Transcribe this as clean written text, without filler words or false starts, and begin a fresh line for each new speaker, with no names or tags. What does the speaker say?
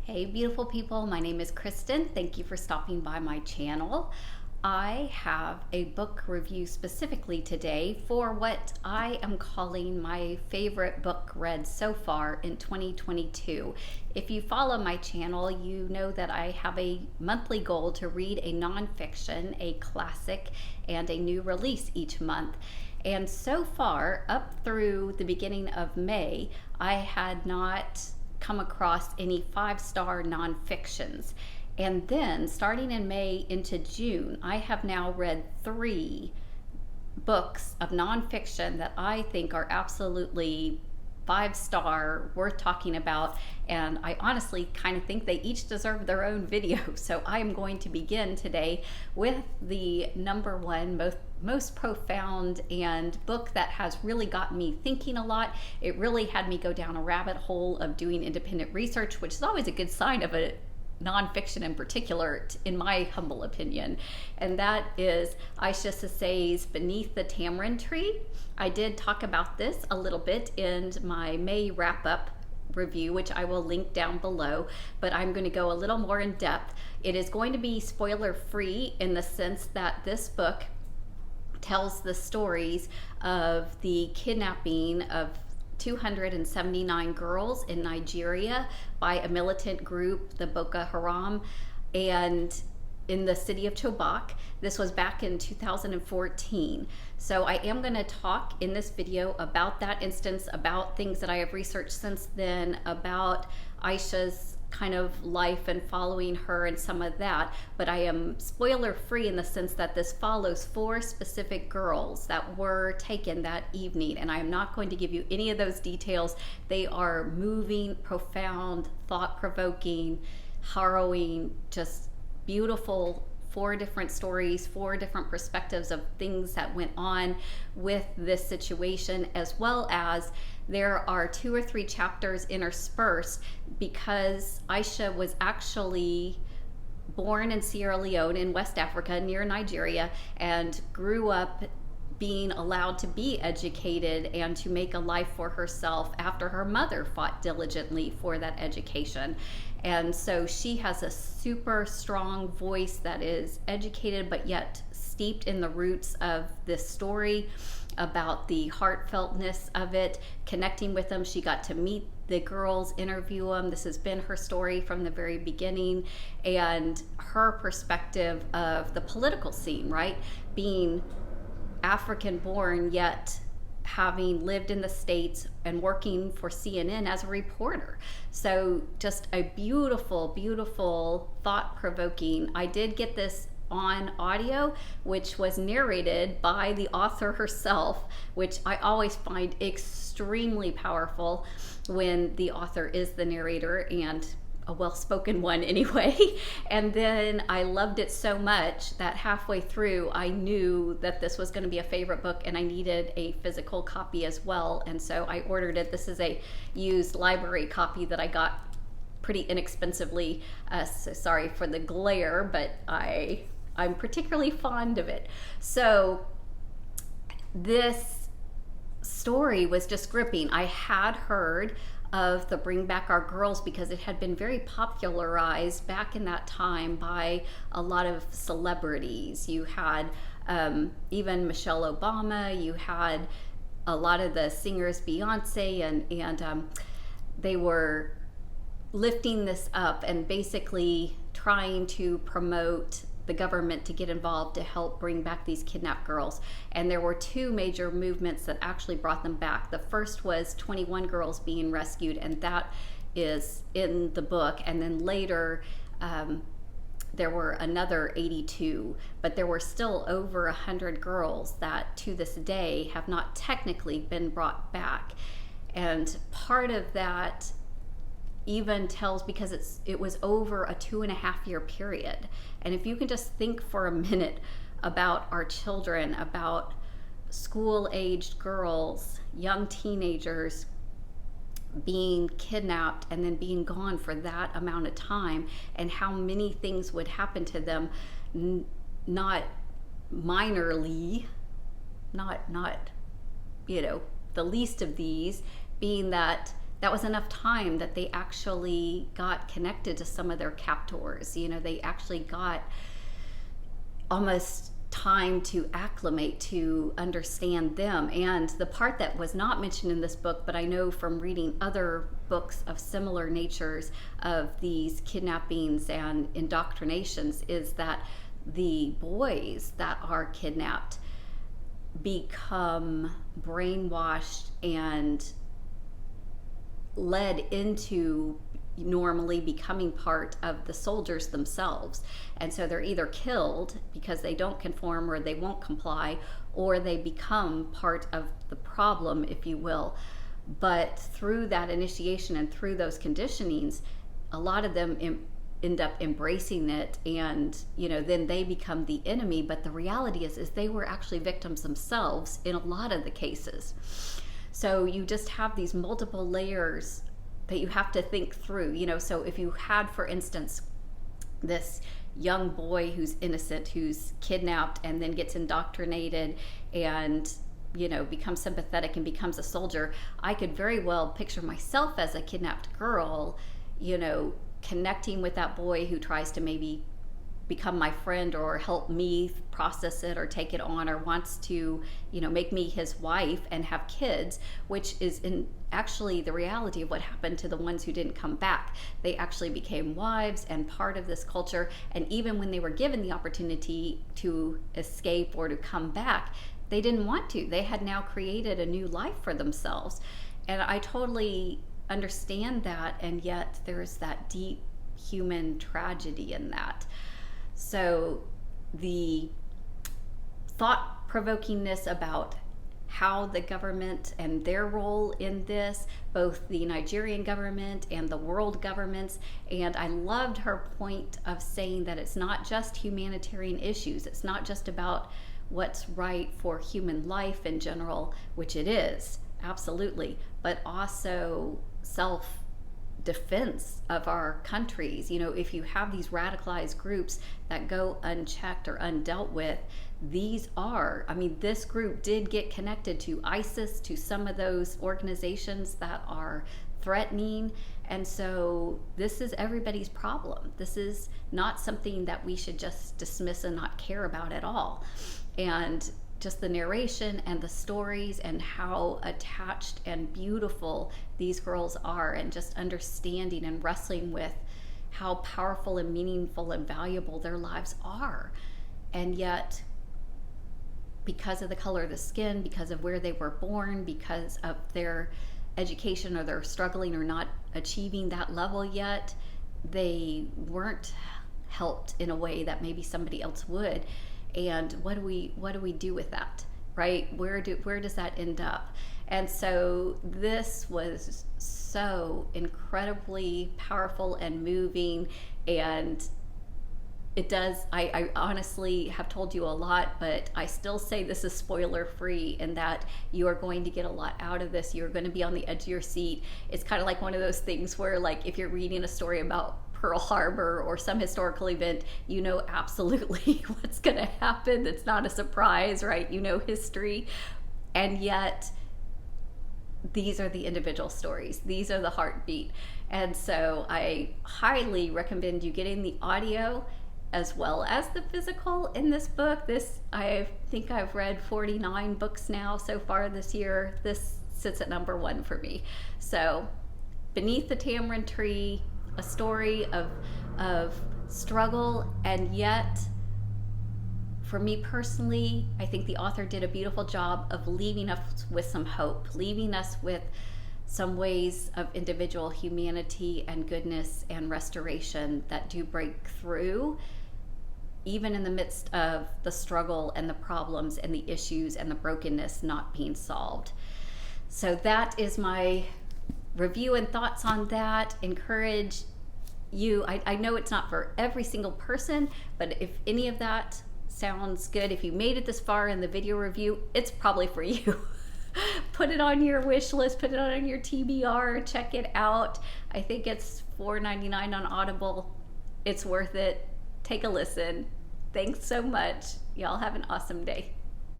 Hey beautiful people, my name is Kristen. Thank you for stopping by my channel. I have a book review specifically today for what I am calling my favorite book read so far in 2022. If you follow my channel, you know that I have a monthly goal to read a nonfiction, a classic, and a new release each month. And so far, up through the beginning of May, I had not come across any five-star nonfictions. And then starting in May into June, I have now read 3 books of nonfiction that I think are absolutely 5-star, worth talking about, and I honestly kind of think they each deserve their own video. So I am going to begin today with the number one most profound and book that has really gotten me thinking a lot. It really had me go down a rabbit hole of doing independent research, which is always a good sign of a nonfiction in particular, in my humble opinion, and that is Isha Sesay's Beneath the Tamarind Tree. I did talk about this a little bit in my May wrap-up review, which I will link down below, but I'm going to go a little more in depth. It is going to be spoiler-free in the sense that this book tells the stories of the kidnapping of 279 girls in Nigeria by a militant group, the Boko Haram, and in the city of Chibok. This was back in 2014. So I am going to talk in this video about that instance, about things that I have researched since then, about Isha's kind of life and following her and some of that, but I am spoiler free in the sense that this follows 4 specific girls that were taken that evening, and I am not going to give you any of those details. They are moving, profound, thought-provoking, harrowing, just beautiful. 4 different stories, 4 different perspectives of things that went on with this situation, as well as there are 2 or 3 chapters interspersed because Isha was actually born in Sierra Leone in West Africa near Nigeria and grew up being allowed to be educated and to make a life for herself after her mother fought diligently for that education. And so she has a super strong voice that is educated but yet steeped in the roots of this story, about the heartfeltness of it, connecting with them. She got to meet the girls, interview them. This has been her story from the very beginning, and her perspective of the political scene, right? Being African born, yet having lived in the States and working for CNN as a reporter. So just a beautiful, beautiful, thought-provoking. I did get this on audio, which was narrated by the author herself, which I always find extremely powerful when the author is the narrator, and a well-spoken one anyway. And then I loved it so much that halfway through I knew that this was going to be a favorite book and I needed a physical copy as well, and so I ordered it. This is a used library copy that I got pretty inexpensively, so sorry for the glare, but I'm particularly fond of it. So this story was just gripping. I had heard of the Bring Back Our Girls because it had been very popularized back in that time by a lot of celebrities. You had even Michelle Obama, you had a lot of the singers, Beyonce, and they were lifting this up and basically trying to promote the government to get involved to help bring back these kidnapped girls. And there were 2 major movements that actually brought them back. The first was 21 girls being rescued, and that is in the book. And then later there were another 82, but there were still over 100 girls that to this day have not technically been brought back. And part of that even tells, because it was over a 2.5-year period. And if you can just think for a minute about our children, about school-aged girls, young teenagers being kidnapped and then being gone for that amount of time, and how many things would happen to them, not minorly, not the least of these being that that was enough time that they actually got connected to some of their captors. They actually got almost time to acclimate, to understand them. And the part that was not mentioned in this book, but I know from reading other books of similar natures of these kidnappings and indoctrinations, is that the boys that are kidnapped become brainwashed and led into normally becoming part of the soldiers themselves. And so they're either killed because they don't conform or they won't comply, or they become part of the problem, if you will. But through that initiation and through those conditionings, a lot of them end up embracing it, and then they become the enemy. But the reality is they were actually victims themselves in a lot of the cases. So you just have these multiple layers that you have to think through. So if you had, for instance, this young boy who's innocent, who's kidnapped and then gets indoctrinated and becomes sympathetic and becomes a soldier, I could very well picture myself as a kidnapped girl, connecting with that boy who tries to maybe become my friend or help me process it or take it on, or wants to make me his wife and have kids, which is actually the reality of what happened to the ones who didn't come back. They actually became wives and part of this culture, and even when they were given the opportunity to escape or to come back, they didn't want to. They had now created a new life for themselves. And I totally understand that, and yet there's that deep human tragedy in that. So the thought-provokingness about how the government and their role in this, both the Nigerian government and the world governments, and I loved her point of saying that it's not just humanitarian issues, it's not just about what's right for human life in general, which it is, absolutely, but also self-defense of our countries. If you have these radicalized groups that go unchecked or undealt with, this group did get connected to ISIS, to some of those organizations that are threatening. And so this is everybody's problem. This is not something that we should just dismiss and not care about at all. And just the narration and the stories and how attached and beautiful these girls are, and just understanding and wrestling with how powerful and meaningful and valuable their lives are. And yet, because of the color of the skin, because of where they were born, because of their education, or they're struggling or not achieving that level yet, they weren't helped in a way that maybe somebody else would. And what do we do with that, right? Where does that end up? And so this was so incredibly powerful and moving, and I honestly have told you a lot, but I still say this is spoiler free, and that you are going to get a lot out of this. You're going to be on the edge of your seat. It's kind of like one of those things where, like, if you're reading a story about Pearl Harbor or some historical event, absolutely what's going to happen. It's not a surprise, right? History. And yet these are the individual stories. These are the heartbeat. And so I highly recommend you getting the audio as well as the physical in this book. I think I've read 49 books now so far this year. This sits at number 1 for me. So Beneath the Tamarind Tree, a story of struggle, and yet, for me personally, I think the author did a beautiful job of leaving us with some hope, leaving us with some ways of individual humanity and goodness and restoration that do break through, even in the midst of the struggle and the problems and the issues and the brokenness not being solved. So that is my review and thoughts on that. Encourage you. I know it's not for every single person, but if any of that sounds good, if you made it this far in the video review, it's probably for you. Put it on your wish list, put it on your TBR, check it out. I think it's $4.99 on Audible. It's worth it. Take a listen. Thanks so much. Y'all have an awesome day.